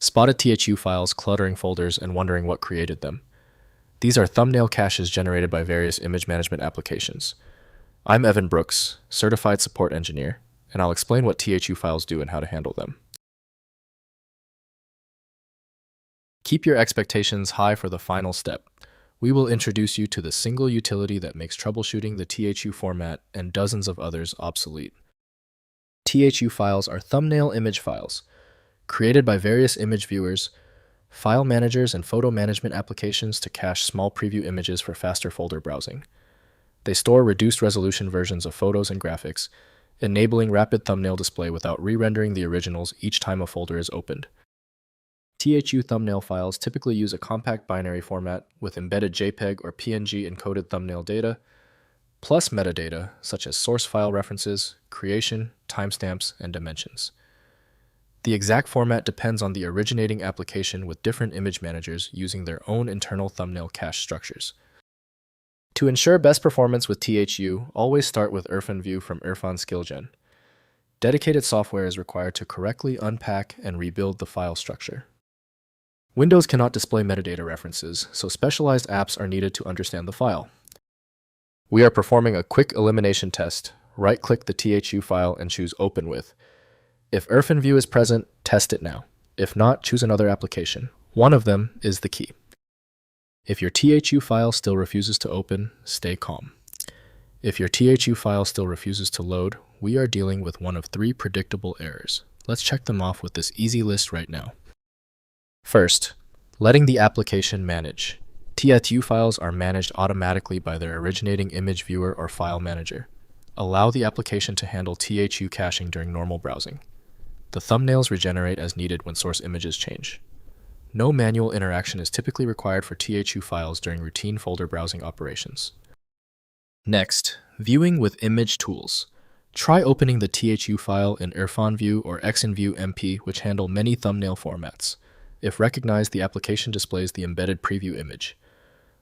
Spotted THU files cluttering folders and wondering what created them. These are thumbnail caches generated by various image management applications. I'm Evan Brooks, Certified Support Engineer, and I'll explain what THU files do and how to handle them. Keep your expectations high for the final step. We will introduce you to the single utility that makes troubleshooting the THU format and dozens of others obsolete. THU files are thumbnail image files, created by various image viewers, file managers, and photo management applications to cache small preview images for faster folder browsing. They store reduced resolution versions of photos and graphics, enabling rapid thumbnail display without re-rendering the originals each time a folder is opened. THU thumbnail files typically use a compact binary format with embedded JPEG or PNG encoded thumbnail data, plus metadata such as source file references, creation, timestamps, and dimensions. The exact format depends on the originating application, with different image managers using their own internal thumbnail cache structures. To ensure best performance with THU, always start with IrfanView from Irfan Skiljan. Dedicated software is required to correctly unpack and rebuild the file structure. Windows cannot display metadata references, so specialized apps are needed to understand the file. We are performing a quick elimination test. Right-click the THU file and choose Open With. If IrfanView is present, test it now. If not, choose another application. One of them is the key. If your THU file still refuses to open, stay calm. If your THU file still refuses to load, we are dealing with one of 3 predictable errors. Let's check them off with this easy list right now. First, letting the application manage. THU files are managed automatically by their originating image viewer or file manager. Allow the application to handle THU caching during normal browsing. The thumbnails regenerate as needed when source images change. No manual interaction is typically required for THU files during routine folder browsing operations. Next, viewing with image tools. Try opening the THU file in IrfanView or IrfanView MP, which handle many thumbnail formats. If recognized, the application displays the embedded preview image.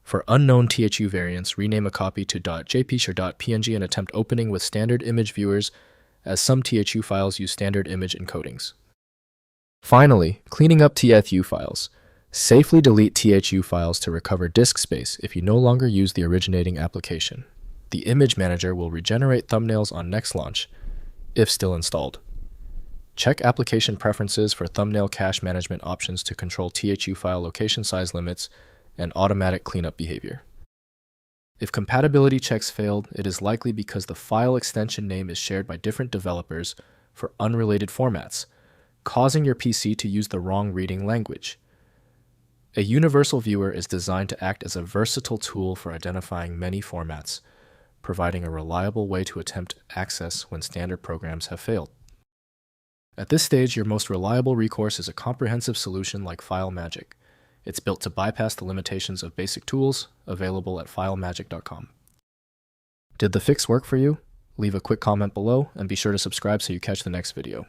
For unknown THU variants, rename a copy to .jpg or .png and attempt opening with standard image viewers, as some THU files use standard image encodings. Finally, cleaning up THU files. Safely delete THU files to recover disk space if you no longer use the originating application. The image manager will regenerate thumbnails on next launch, if still installed. Check application preferences for thumbnail cache management options to control THU file location size limits and automatic cleanup behavior. If compatibility checks failed, it is likely because the file extension name is shared by different developers for unrelated formats, causing your PC to use the wrong reading language. A universal viewer is designed to act as a versatile tool for identifying many formats, providing a reliable way to attempt access when standard programs have failed. At this stage, your most reliable recourse is a comprehensive solution like FileMagick. It's built to bypass the limitations of basic tools, available at filemagick.com. Did the fix work for you? Leave a quick comment below and be sure to subscribe so you catch the next video.